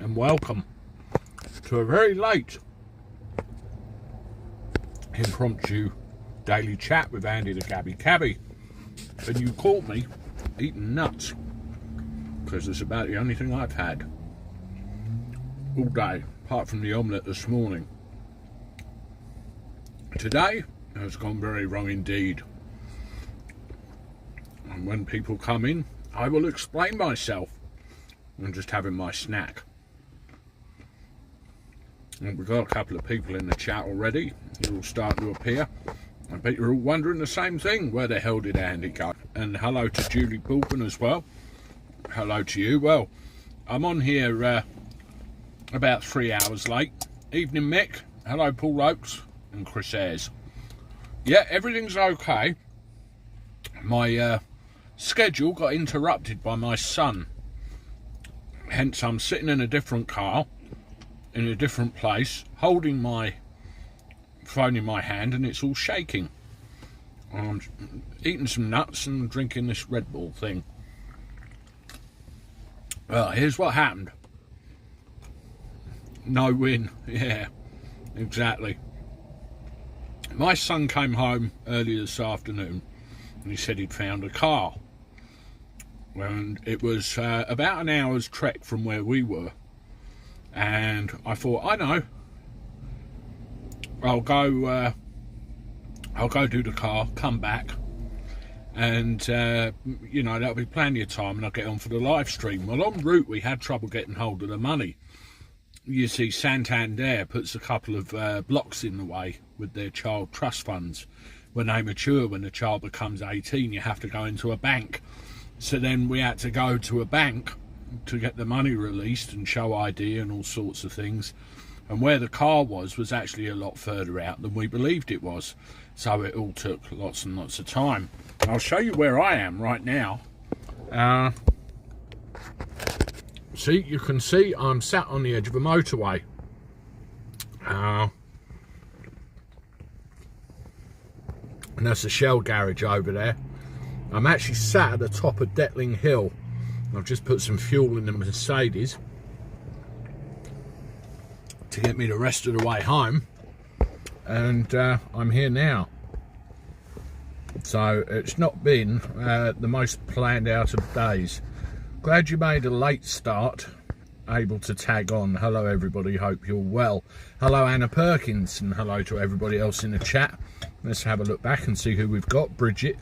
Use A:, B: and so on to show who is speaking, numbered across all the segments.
A: and welcome to a very late impromptu daily chat with Andy the Gabby Cabby. And you caught me eating nuts because it's about the only thing I've had all day, apart from the omelette this morning. Today has gone very wrong indeed. And when people come in, I will explain myself. I'm just having my snack. And we've got a couple of people in the chat already. You're all starting to appear. I bet you're all wondering the same thing. Where the hell did Andy go? And hello to Julie Bulban as well. Hello to you. Well, I'm on here about 3 hours late. Evening, Mick. Hello, Paul Oakes and Chris Ayres. Yeah, everything's okay. My schedule got interrupted by my son. Hence, I'm sitting in a different car, in a different place, holding my phone in my hand, and it's all shaking. I'm eating some nuts and drinking this Red Bull thing. Well, here's what happened. No win. Yeah, exactly. My son came home earlier this afternoon and he said he'd found a car. And it was about an hour's trek from where we were. And I thought, I know, I'll go do the car, come back, and you know, that'll be plenty of time, and I'll get on for the live stream. Well, en route we had trouble getting hold of the money. You see, Santander puts a couple of blocks in the way with their child trust funds. When they mature, when the child becomes 18, you have to go into a bank. So then we had to go to a bank to get the money released and show ID and all sorts of things. And where the car was actually a lot further out than we believed it was. So it all took lots and lots of time. I'll show you where I am right now. See, you can see I'm sat on the edge of a motorway. And that's a Shell garage over there. I'm actually sat at the top of Detling Hill. I've just put some fuel in the Mercedes to get me the rest of the way home, and I'm here now. So it's not been the most planned out of days. Glad you made a late start, able to tag on. Hello everybody, hope you're well. Hello Anna Perkins, and hello to everybody else in the chat. Let's have a look back and see who we've got. Bridget,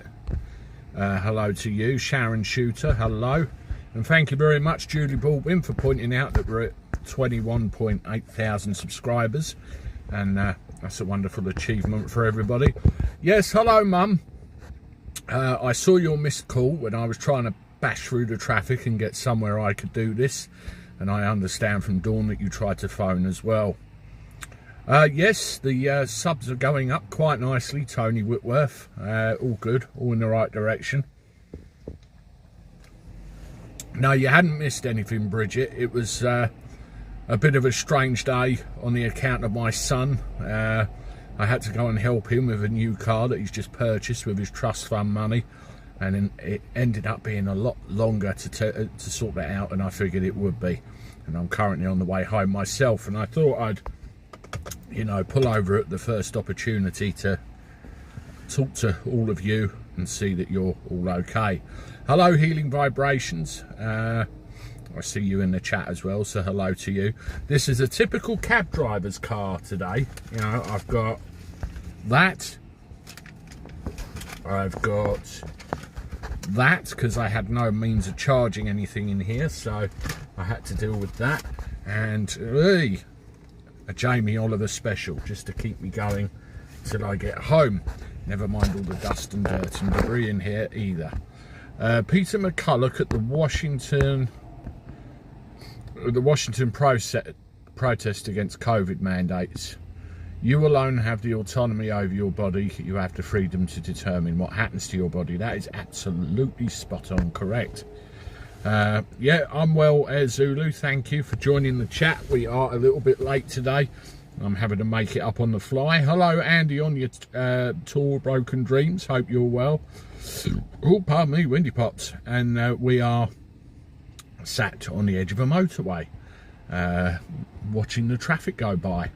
A: hello to you. Sharon Shooter, hello. And thank you very much, Julie Baldwin, for pointing out that we're at 21.8 thousand subscribers. And that's a wonderful achievement for everybody. Yes, hello, Mum. I saw your missed call when I was trying to bash through the traffic and get somewhere I could do this. And I understand from Dawn that you tried to phone as well. Yes, the subs are going up quite nicely. Tony Whitworth, all good, all in the right direction. No, you hadn't missed anything, Bridget. It was a bit of a strange day on the account of my son. I had to go and help him with a new car that he's just purchased with his trust fund money, and it ended up being a lot longer to sort that out than I figured it would be. And I'm currently on the way home myself, and I thought I'd, you know, pull over at the first opportunity to talk to all of you and see that you're all okay. Hello, Healing Vibrations. I see you in the chat as well, so hello to you. This is a typical cab driver's car today. You know, I've got that. I've got that because I had no means of charging anything in here, so I had to deal with that. And a Jamie Oliver special just to keep me going till I get home. Never mind all the dust and dirt and debris in here either. Peter McCulloch at the Washington protest against COVID mandates. You alone have the autonomy over your body. You have the freedom to determine what happens to your body. That is absolutely spot on correct. Yeah, I'm well, Air Zulu. Thank you for joining the chat. We are a little bit late today. I'm having to make it up on the fly. Hello, Andy, on your tour, Broken Dreams. Hope you're well. Oh, pardon me, Windy Pops. And we are sat on the edge of a motorway. watching the traffic go by.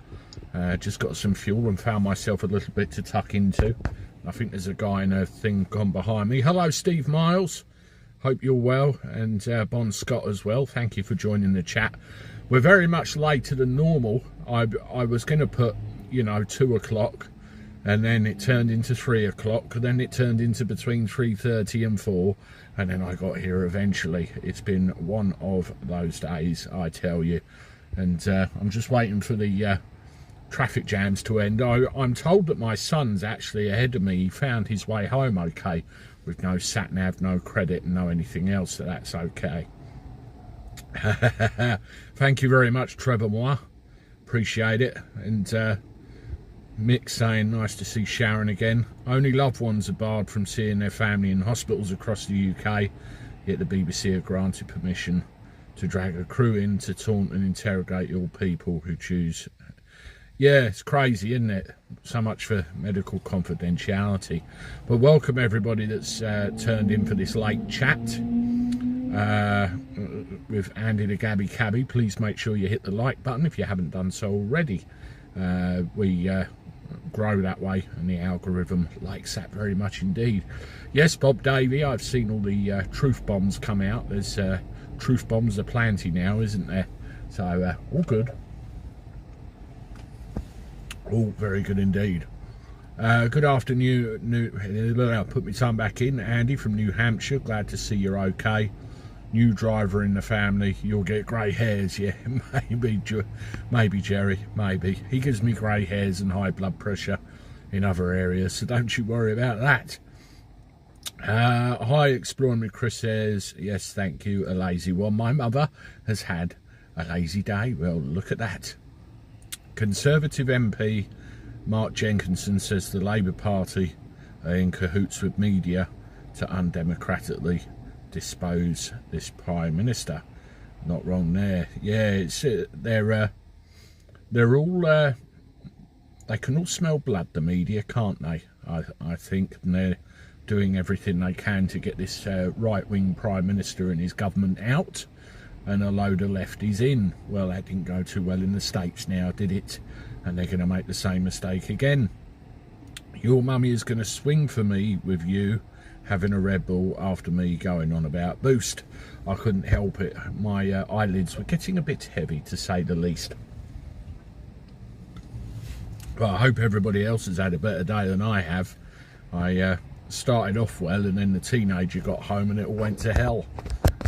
A: Just got some fuel and found myself a little bit to tuck into. I think there's a guy in a thing gone behind me. Hello, Steve Miles. Hope you're well, and Bon Scott as well. Thank you for joining the chat. We're very much later than normal. I was going to put, you know, 2 o'clock, and then it turned into 3 o'clock, and then it turned into between 3:30 and 4, and then I got here eventually. It's been one of those days, I tell you, and I'm just waiting for the traffic jams to end. I'm told that my son's actually ahead of me. He found his way home okay, with no sat nav, no credit, and no anything else, so that's okay. Thank you very much, Trevor Moore. Appreciate it. And Mick saying nice to see Sharon again. Only loved ones are barred from seeing their family in hospitals across the UK, yet the BBC have granted permission to drag a crew in to taunt and interrogate all people who choose. Yeah, it's crazy, isn't it? So much for medical confidentiality. But welcome everybody that's turned in for this late chat with Andy the Gabby Cabby. Please make sure you hit the like button if you haven't done so already. We grow that way, and the algorithm likes that very much indeed. Yes, Bob Davey, I've seen all the truth bombs come out. There's truth bombs aplenty now, isn't there? So all good. All very good indeed. Good afternoon. I'll put my tongue back in. Andy from New Hampshire. Glad to see you're okay. New driver in the family. You'll get grey hairs. Yeah, maybe Jerry. Maybe. He gives me grey hairs and high blood pressure in other areas, so don't you worry about that. Hi, Exploring with Chris says, yes, thank you, a lazy one. My mother has had a lazy day. Well, look at that. Conservative MP Mark Jenkinson says the Labour Party are in cahoots with media to undemocratically dispose this Prime Minister. Not wrong there. Yeah, it's they're all they can all smell blood, the media, can't they? I think, and they're doing everything they can to get this right-wing Prime Minister and his government out, and a load of lefties in. Well, that didn't go too well in the States now, did it? And they're going to make the same mistake again. Your mummy is going to swing for me with you having a Red Bull after me going on about Boost. I couldn't help it. My eyelids were getting a bit heavy, to say the least. Well, I hope everybody else has had a better day than I have. I started off well, and then the teenager got home and it all went to hell.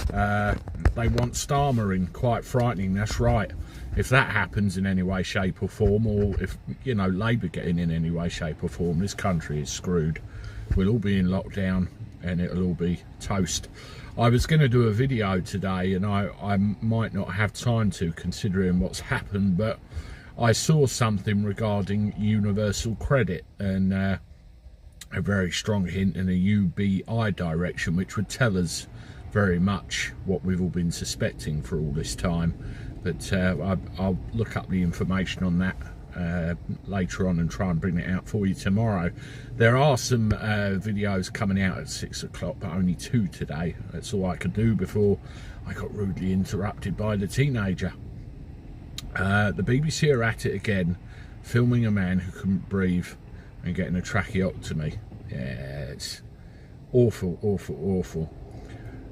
A: They want Starmer in, quite frightening, that's right. If that happens in any way, shape or form, or if, you know, Labour get in any way, shape or form, this country is screwed. We'll all be in lockdown and it'll all be toast. I was going to do a video today, and I might not have time to, considering what's happened, but I saw something regarding universal credit and a very strong hint in a UBI direction, which would tell us very much what we've all been suspecting for all this time. But I'll look up the information on that later on and try and bring it out for you tomorrow. There are some videos coming out at 6 o'clock, but only 2 today. That's all I could do before I got rudely interrupted by the teenager. The BBC are at it again, filming a man who couldn't breathe and getting a tracheotomy. Yeah, it's awful, awful, awful.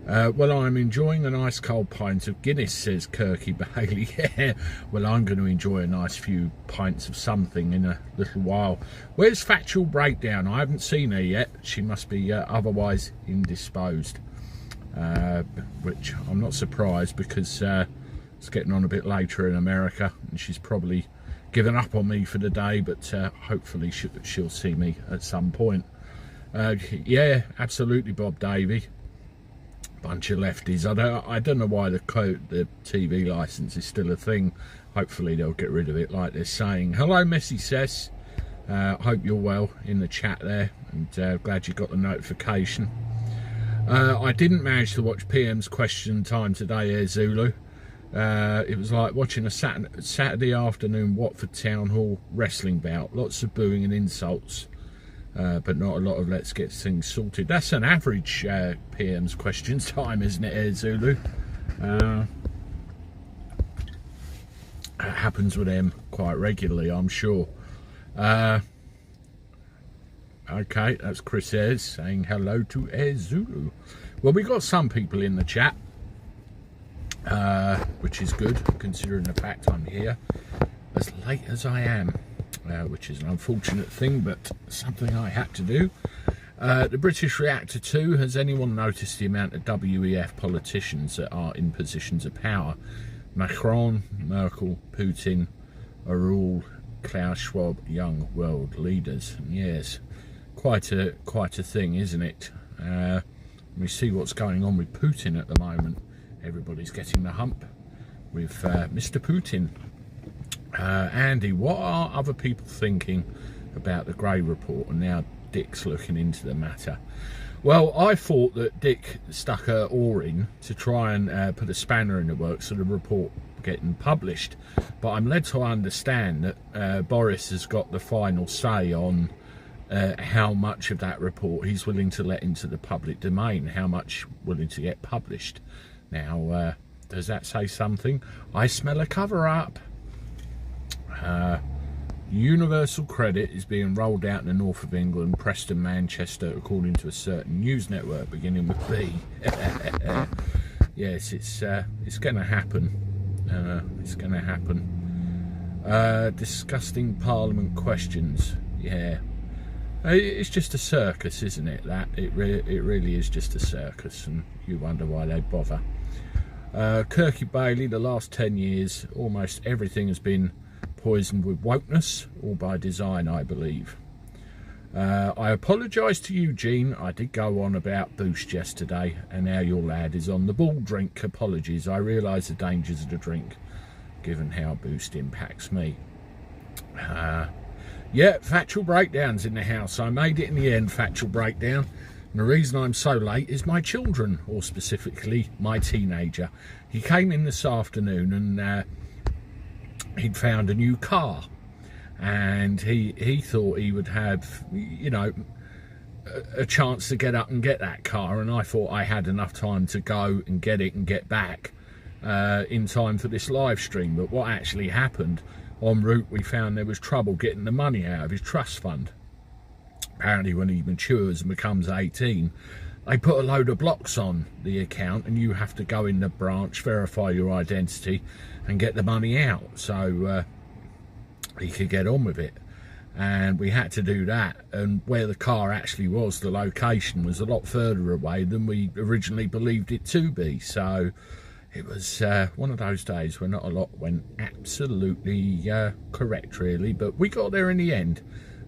A: Well, I'm enjoying a nice cold pint of Guinness, says Kirky Bailey. Yeah, well, I'm going to enjoy a nice few pints of something in a little while. Where's Factual Breakdown? I haven't seen her yet. She must be otherwise indisposed, which I'm not surprised, because it's getting on a bit later in America and she's probably given up on me for the day, but hopefully she'll see me at some point. Yeah, absolutely, Bob Davey. Bunch of lefties. I don't know why the TV license is still a thing. Hopefully they'll get rid of it, like they're saying. Hello, Messy Cess. Hope you're well in the chat there, and glad you got the notification. I didn't manage to watch PM's Question Time today, Air Zulu. It was like watching a Saturday afternoon Watford Town Hall wrestling bout. Lots of booing and insults, but not a lot of let's get things sorted. That's an average PM's Questions Time, isn't it, Air Zulu? happens with them quite regularly, I'm sure. Okay, that's Chris Ayres saying hello to Air Zulu. Well, we got some people in the chat, which is good, considering the fact I'm here as late as I am, which is an unfortunate thing, but something I had to do. The British Reactor 2, has anyone noticed the amount of WEF politicians that are in positions of power? Macron, Merkel, Putin are all Klaus Schwab young world leaders. Yes, quite a thing, isn't it? We see what's going on with Putin at the moment. Everybody's getting the hump with Mr. Putin. Andy, what are other people thinking about the Grey Report? And now Dick's looking into the matter. Well, I thought that Dick stuck a oar in to try and put a spanner in the works of the report getting published, but I'm led to understand that Boris has got the final say on how much of that report he's willing to let into the public domain, how much willing to get published. Now, does that say something? I smell a cover-up. Universal credit is being rolled out in the north of England, Preston, Manchester, according to a certain news network beginning with B. Yes, it's going to happen. It's going to happen. Disgusting Parliament questions. Yeah, it's just a circus, isn't it? That it really is just a circus, and you wonder why they bother. Kirky Bailey, the last 10 years, almost everything has been poisoned with wokeness, all by design, I believe. I apologise to Eugene. I did go on about Boost yesterday, and now your lad is on the ball. Drink. Apologies. I realise the dangers of the drink, given how Boost impacts me. Yeah, factual breakdowns in the house. I made it in the end, factual breakdown. And the reason I'm so late is my children, or specifically my teenager. He came in this afternoon and he'd found a new car, and he thought he would have, you know, a chance to get up and get that car, and I thought I had enough time to go and get it and get back in time for this live stream. But what actually happened, en route we found there was trouble getting the money out of his trust fund. Apparently when he matures and becomes 18, they put a load of blocks on the account, and you have to go in the branch, verify your identity and get the money out, so he could get on with it. And we had to do that, and where the car actually was, the location was a lot further away than we originally believed it to be. So it was one of those days where not a lot went absolutely correct, really, but we got there in the end.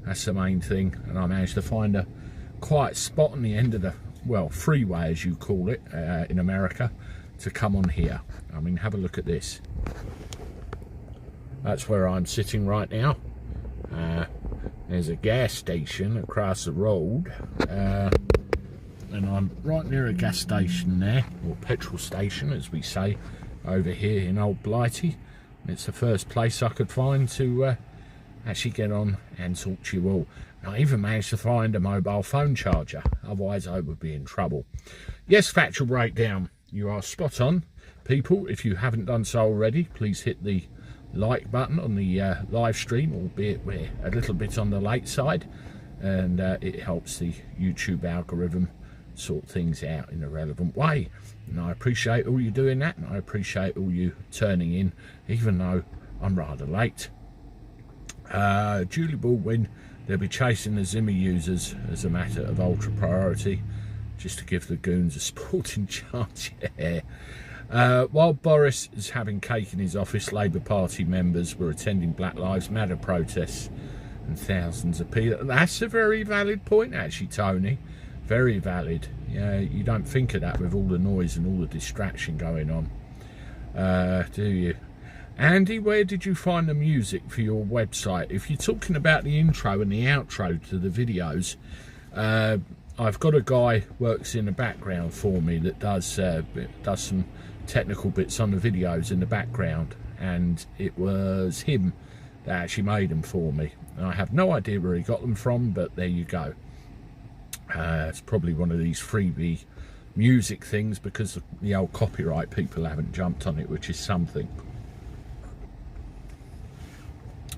A: That's the main thing. And I managed to find a quiet spot on the end of the, well, freeway as you call it in America, to come on here. I mean, have a look at this. That's where I'm sitting right now. There's a gas station across the road, and I'm right near a gas station there, or petrol station as we say over here in Old Blighty. It's the first place I could find to actually get on and talk to you all. And I even managed to find a mobile phone charger, otherwise I would be in trouble. Yes, factual breakdown, you are spot on. People, if you haven't done so already, please hit the like button on the live stream, albeit we're a little bit on the late side, and it helps the YouTube algorithm sort things out in a relevant way. And I appreciate all you doing that, and I appreciate all you turning in, even though I'm rather late. Julie Baldwin, they'll be chasing the Zimmer users as a matter of ultra priority, just to give the goons a sporting chance. Yeah. While Boris is having cake in his office, Labour Party members were attending Black Lives Matter protests, and thousands of people. That's a very valid point, actually, Tony. Very valid. Yeah, you don't think of that with all the noise and all the distraction going on, do you? Andy, where did you find the music for your website? If you're talking about the intro and the outro to the videos, I've got a guy who works in the background for me that does some technical bits on the videos in the background, and it was him that actually made them for me. And I have no idea where he got them from, but there you go. It's probably one of these freebie music things, because the old copyright people haven't jumped on it, which is something.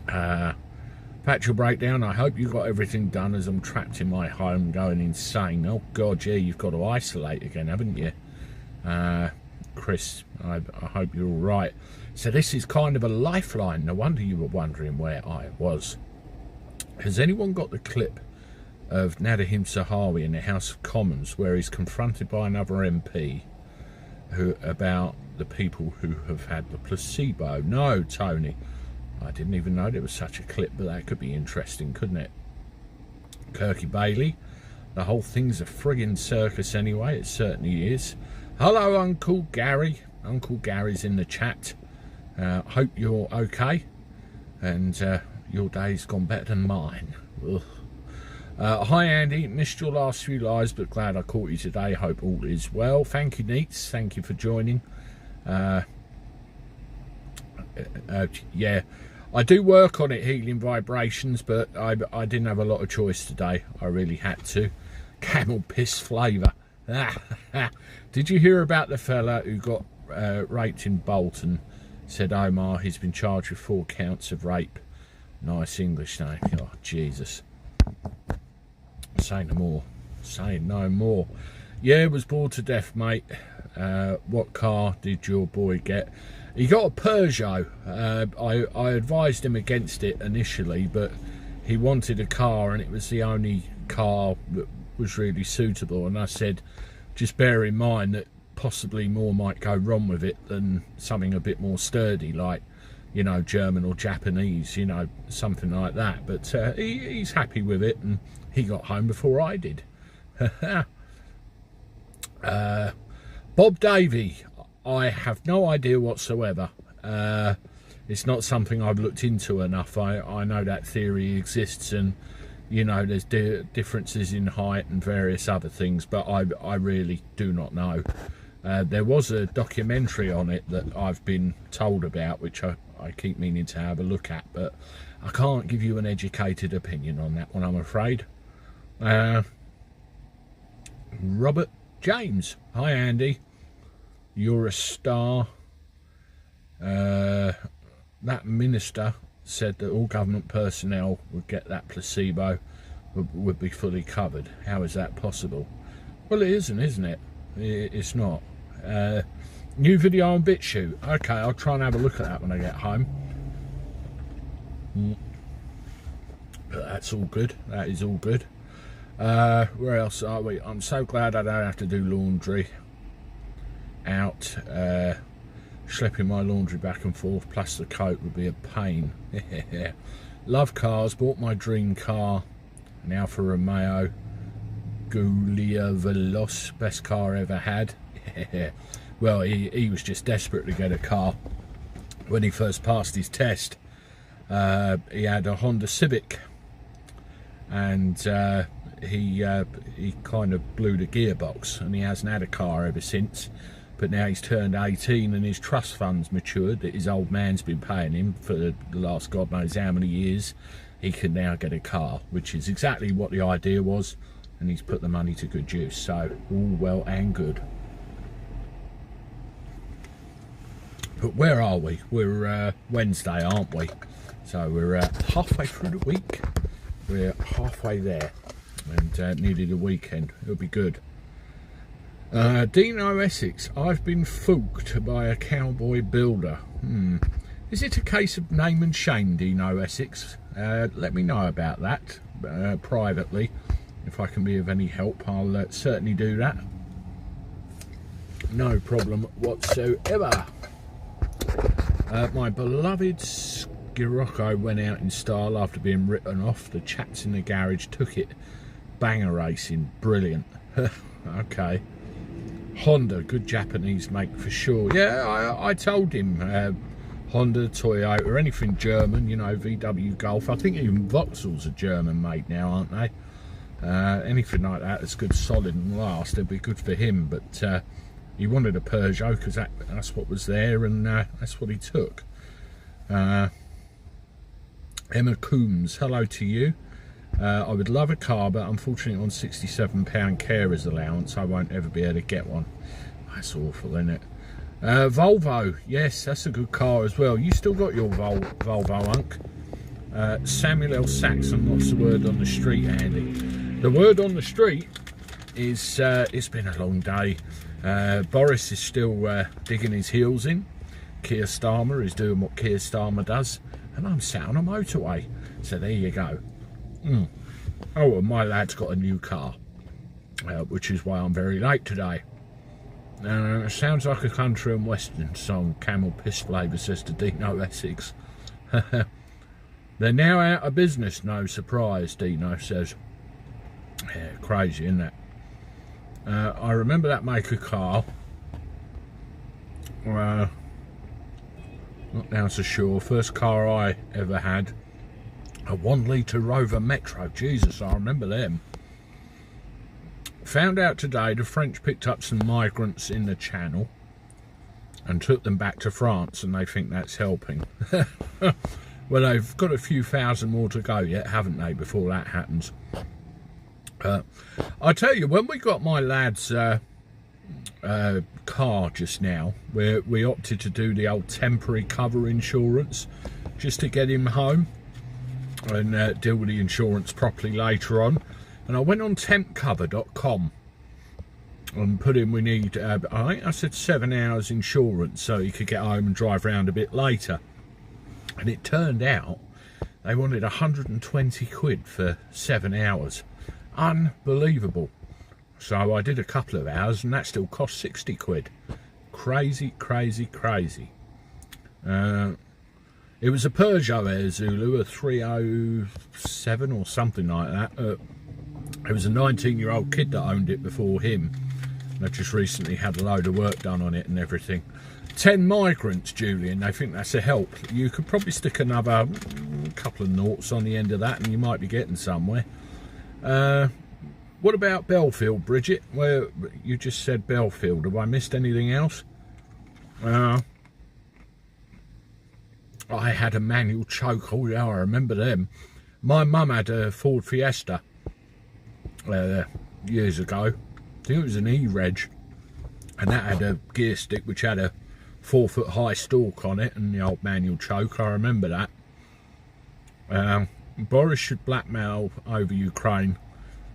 A: Factual breakdown. I hope you got everything done, as I'm trapped in my home going insane. Oh God, yeah, you've got to isolate again, haven't you? Chris, I hope you're all right. So this is kind of a lifeline. No wonder you were wondering where I was. Has anyone got the clip of Nadhim Zahawi in the House of Commons where he's confronted by another MP about the people who have had the placebo? No, Tony. I didn't even know there was such a clip, but that could be interesting, couldn't it? Kirky Bailey. The whole thing's a friggin' circus anyway. It certainly is. Hello, Uncle Gary. Uncle Gary's in the chat. Hope you're okay. And your day's gone better than mine. Hi, Andy. Missed your last few lives, but glad I caught you today. Hope all is well. Thank you, Neats. Thank you for joining. Yeah, I do work on it, healing vibrations, but I didn't have a lot of choice today. I really had to. Camel piss flavour. Did you hear about the fella who got raped in Bolton? Said Omar, he's been charged with 4 counts of rape. Nice English name. Oh, Jesus. Say no more. Say no more. Yeah, was bored to death, mate. What car did your boy get? He got a Peugeot. I advised him against it initially, but he wanted a car and it was the only car that was really suitable. And I said, just bear in mind that possibly more might go wrong with it than something a bit more sturdy, like, you know, German or Japanese, you know, something like that. But he's happy with it, and he got home before I did. Bob Davey. I have no idea whatsoever. It's not something I've looked into enough. I know that theory exists, and you know there's differences in height and various other things, but I really do not know. There was a documentary on it that I've been told about, which I keep meaning to have a look at, but I can't give you an educated opinion on that one, I'm afraid. Robert James. Hi, Andy. You're a star. That minister said that all government personnel would get that placebo, would be fully covered. How is that possible? Well, it isn't it? It's not. New video on BitChute. Okay, I'll try and have a look at that when I get home. But that's all good. That is all good. Where else are we? I'm so glad I don't have to do laundry out. Schlepping my laundry back and forth plus the coat would be a pain. Love cars. Bought my dream car, an Alfa Romeo Giulia Veloce, best car I ever had. Well, he was just desperate to get a car. When he first passed his test, he had a Honda Civic, and he kind of blew the gearbox, and he hasn't had a car ever since. But now he's turned 18 and his trust fund's matured, that his old man's been paying him for the last God knows how many years. He can now get a car, which is exactly what the idea was, and he's put the money to good use. So all well and good. But where are we? We're Wednesday, aren't we? So we're halfway through the week. We're halfway there, and nearly the weekend. It'll be good. Dino Essex. I've been fooked by a cowboy builder. Is it a case of name and shame, Dino Essex? Let me know about that privately. If I can be of any help, I'll certainly do that. No problem whatsoever. My beloved Scirocco went out in style after being written off. The chaps in the garage took it. Banger racing. Brilliant. Okay. Honda, good Japanese make for sure. Yeah, I told him Honda, Toyota, anything German, you know, VW Golf. I think even Vauxhall's a German made now, aren't they? Anything like that that's good, solid and last, it'd be good for him. But he wanted a Peugeot because that's what was there, and that's what he took. Emma Coombs, hello to you. I would love a car, but unfortunately on £67 carer's allowance I won't ever be able to get one. That's awful, isn't it? Volvo, yes, that's a good car as well. You still got your Volvo, Unk? Samuel L. Saxon, what's the word on the street, Andy? The word on the street is it's been a long day. Boris is still digging his heels in. Keir Starmer is doing what Keir Starmer does, and I'm sat on a motorway. So there you go. Oh, and my lad's got a new car, which is why I'm very late today. It sounds like a country and western song. Camel piss flavour, says to Dino Essex. They're now out of business, no surprise, Dino says. Yeah, crazy, isn't it? I remember that make of car. Not now so sure. First car I ever had, a 1 litre Rover Metro. Jesus, I remember them. Found out today the French picked up some migrants in the Channel and took them back to France, and they think that's helping. Well, they've got a few thousand more to go yet, haven't they, before that happens. I tell you, when we got my lad's car just now, we opted to do the old temporary cover insurance just to get him home and deal with the insurance properly later on. And I went on tempcover.com and put in we need, I think I said 7 hours insurance so he could get home and drive around a bit later. And it turned out they wanted 120 quid for 7 hours. Unbelievable. So I did a couple of hours and that still cost 60 quid. Crazy, crazy, crazy. It was a Peugeot Air Zulu, a 307 or something like that. It was a 19-year-old kid that owned it before him. I just recently had a load of work done on it and everything. 10 migrants, Julian, they think that's a help. You could probably stick another couple of noughts on the end of that and you might be getting somewhere. What about Belfield, Bridget? Well, you just said Belfield. Have I missed anything else? I had a manual choke. Oh yeah, I remember them. My mum had a Ford Fiesta years ago. I think it was an E-Reg, and that had a gear stick which had a 4-foot high stalk on it and the old manual choke. I remember that. Boris should blackmail over Ukraine,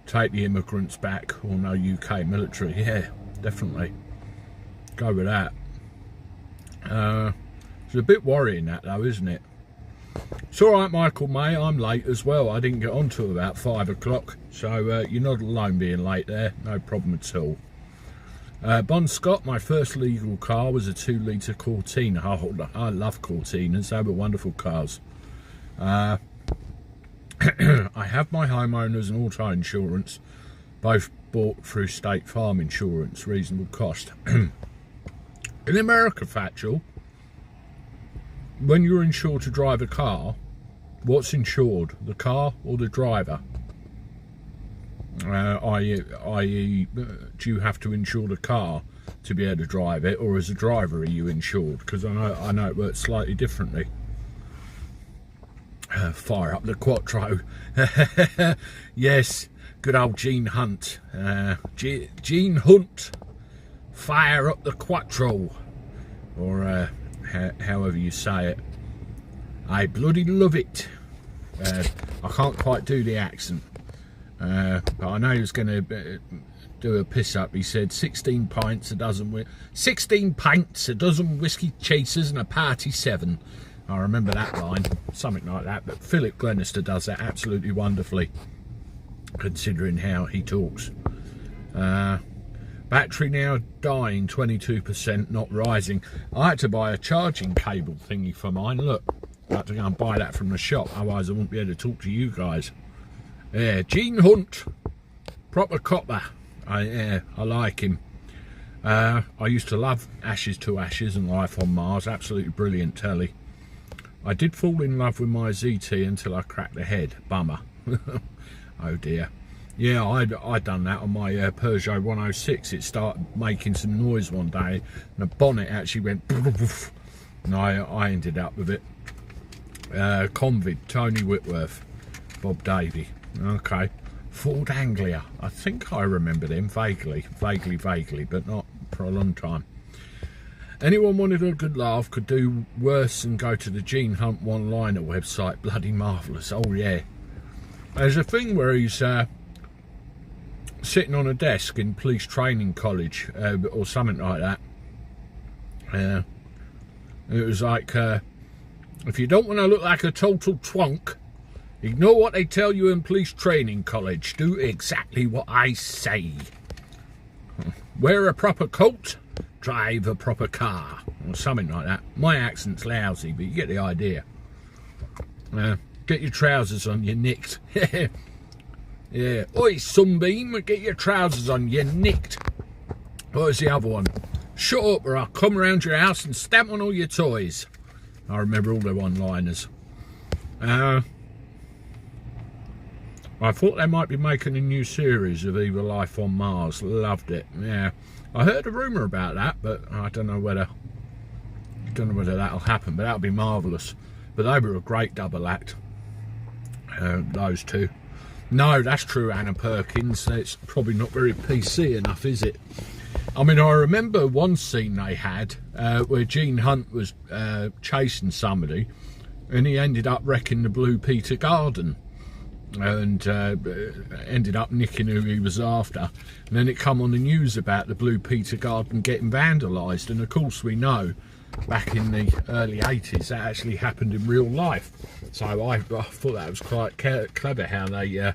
A: take the immigrants back, or no UK military. Yeah, definitely. Go with that. It's a bit worrying that though, isn't it? It's alright, Michael May, I'm late as well. I didn't get on till about 5 o'clock, so you're not alone being late there, no problem at all. Bon Scott, my first legal car was a 2 litre Cortina. I love Cortinas, they were wonderful cars. I have my homeowners and auto insurance, both bought through State Farm Insurance, reasonable cost. In America, Factual, when you're insured to drive a car, what's insured, the car or the driver? I.e., do you have to insure the car to be able to drive it, or as a driver are you insured? Because I know it works slightly differently. Fire up the Quattro. Yes, good old Gene Hunt. Gene Hunt, fire up the Quattro, or however you say it. I bloody love it. I can't quite do the accent, but I know he was going to do a piss up. He said 16 pints, a dozen 16 pints, a dozen whiskey chasers, and a party 7. I remember that line, something like that. But Philip Glenister does that absolutely wonderfully, considering how he talks. Battery now dying, 22%, not rising. I had to buy a charging cable thingy for mine. Look, I had to go and buy that from the shop, otherwise I wouldn't be able to talk to you guys. Yeah, Gene Hunt, proper copper. I like him. I used to love Ashes to Ashes and Life on Mars, absolutely brilliant telly. I did fall in love with my ZT until I cracked the head, bummer. Oh dear. Yeah, I'd done that on my Peugeot 106. It started making some noise one day, and the bonnet actually went, and I ended up with it. Convid, Tony Whitworth, Bob Davey. Okay. Ford Anglia. I think I remember them vaguely, but not for a long time. Anyone wanted a good laugh could do worse than go to the Gene Hunt one-liner website. Bloody marvellous. Oh yeah. There's a thing where he's sitting on a desk in police training college or something like that. It was like, if you don't want to look like a total twonk, ignore what they tell you in police training college. Do exactly what I say. Wear a proper coat, drive a proper car, or something like that. My accent's lousy, but you get the idea. Get your trousers on, you're nicked. Yeah. Oi, Sunbeam, get your trousers on, you're nicked. What was the other one? Shut up or I'll come round your house and stamp on all your toys. I remember all the one-liners. I thought they might be making a new series of Evil Life on Mars. Loved it. Yeah, I heard a rumour about that, but I don't know whether that'll happen. But that'll be marvellous. But they were a great double act. Those two. No, that's true, Anna Perkins. It's probably not very PC enough, is it? I mean, I remember one scene they had where Gene Hunt was chasing somebody, and he ended up wrecking the Blue Peter Garden. And ended up nicking who he was after, and then it come on the news about the Blue Peter Garden getting vandalised. And of course we know back in the early 80s that actually happened in real life, so I thought that was quite clever how they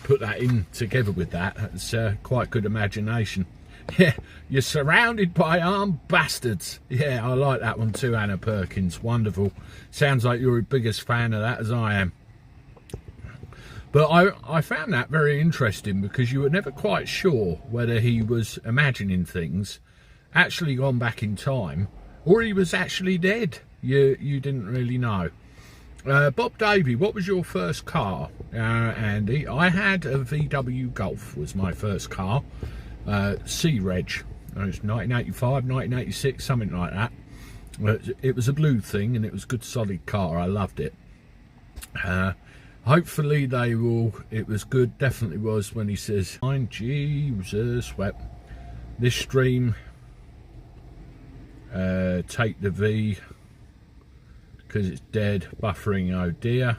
A: put that in together with that. It's quite good imagination. Yeah, you're surrounded by armed bastards. Yeah, I like that one too, Anna Perkins. Wonderful. Sounds like you're a biggest fan of that as I am. But I found that very interesting, because you were never quite sure whether he was imagining things, actually gone back in time, or he was actually dead. You didn't really know. Bob Davey, what was your first car, Andy? I had a VW Golf, was my first car. C-Reg. It was 1985, 1986, something like that. It was a blue thing, and it was a good solid car. I loved it. Hopefully they will. It was good, definitely was, when he says, "Fine, Jesus wept." This stream, take the V, because it's dead, buffering, oh dear.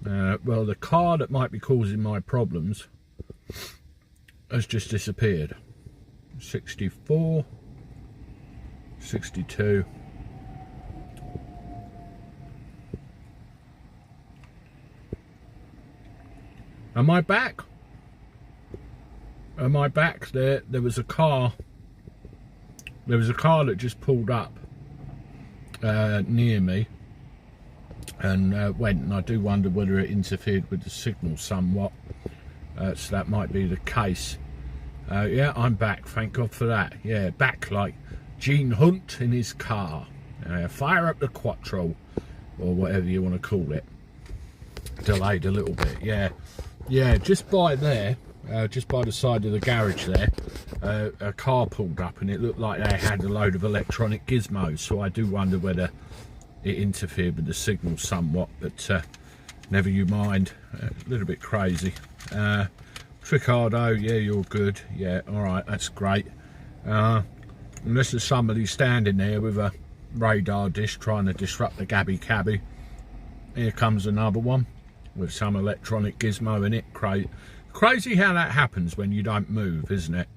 A: Well, the car that might be causing my problems has just disappeared. 64, 62. Am I back? Am I back? There was a car. There was a car that just pulled up near me and went, and I do wonder whether it interfered with the signal somewhat. So that might be the case. Yeah, I'm back. Thank God for that. Yeah, back like Gene Hunt in his car. Fire up the Quattro, or whatever you want to call it. Delayed a little bit. Yeah. Yeah, just by there, just by the side of the garage there, a car pulled up, and it looked like they had a load of electronic gizmos, so I do wonder whether it interfered with the signal somewhat, but never you mind. A little bit crazy. Tricardo, yeah, you're good. Yeah, alright, that's great. Unless there's somebody standing there with a radar dish trying to disrupt the Gabby Cabby. Here comes another one with some electronic gizmo in it. Crazy how that happens when you don't move, isn't it?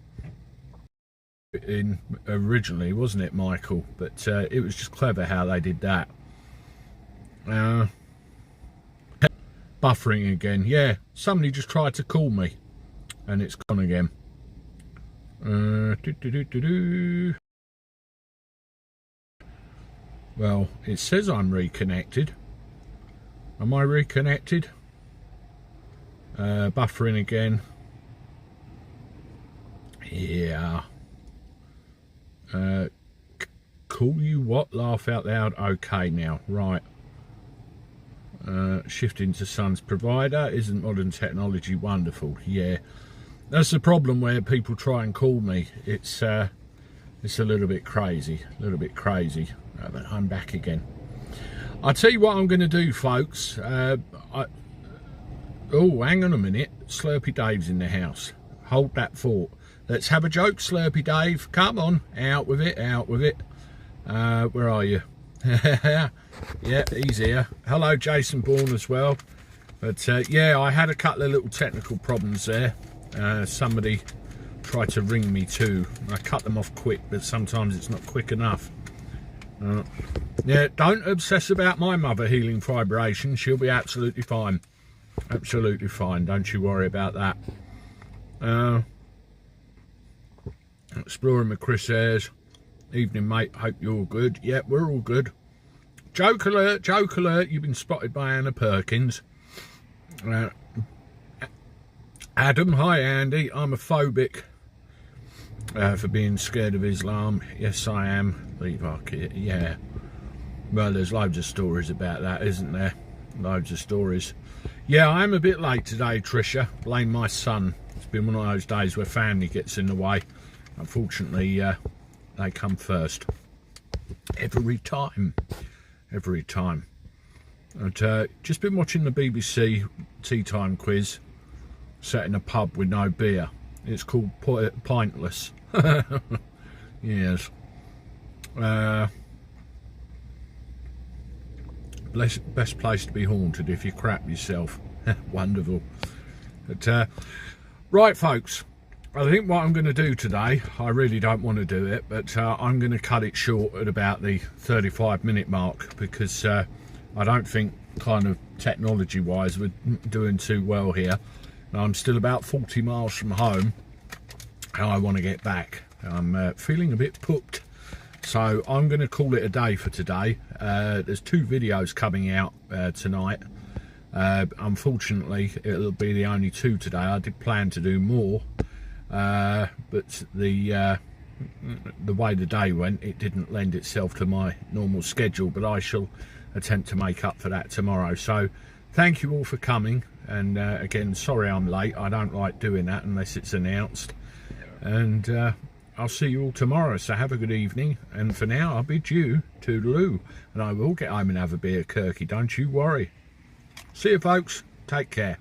A: Originally, wasn't it, Michael? But it was just clever how they did that. Buffering again. Yeah, somebody just tried to call me and it's gone again. Well, it says I'm reconnected. Am I reconnected? Buffering again. Yeah. Call you what? Laugh out loud. Okay now. Right. Shifting to Sun's provider. Isn't modern technology wonderful? Yeah. That's the problem where people try and call me. It's a little bit crazy. A little bit crazy. But I'm back again. I'll tell you what I'm going to do, folks. Oh, hang on a minute. Slurpy Dave's in the house. Hold that thought. Let's have a joke, Slurpy Dave. Come on, out with it, out with it. Where are you? Yeah, he's here. Hello, Jason Bourne as well. But yeah, I had a couple of little technical problems there. Somebody tried to ring me too. I cut them off quick, but sometimes it's not quick enough. Yeah, don't obsess about my mother healing vibration. She'll be absolutely fine. Absolutely fine. Don't you worry about that. Exploring with Chris Ayres. Evening, mate. Hope you're all good. Yeah, we're all good. Joke alert, joke alert. You've been spotted by Anna Perkins. Adam, hi Andy. I'm a phobic for being scared of Islam. Yes, I am. Leave our kid. Yeah. Well, there's loads of stories about that, isn't there? Loads of stories. Yeah, I am a bit late today, Tricia. Blame my son. It's been one of those days where family gets in the way. Unfortunately, they come first. Every time. Every time. I've just been watching the BBC Tea Time quiz, sat in a pub with no beer. It's called Pintless. Yes. Best place to be haunted if you crap yourself. Wonderful. But, right, folks. I think what I'm going to do today, I really don't want to do it, but I'm going to cut it short at about the 35-minute mark because I don't think, kind of technology-wise, we're doing too well here. I'm still about 40 miles from home, and I want to get back. I'm feeling a bit pooped, so I'm going to call it a day for today. There's 2 videos coming out tonight. Unfortunately, it'll be the only 2 today. I did plan to do more. But the way the day went, it didn't lend itself to my normal schedule, but I shall attempt to make up for that tomorrow. So thank you all for coming, and again, sorry I'm late. I don't like doing that unless it's announced, and I'll see you all tomorrow. So have a good evening, and for now I'll bid you toodaloo, and I will get home and have a beer, Kirky, don't you worry. See you folks, take care.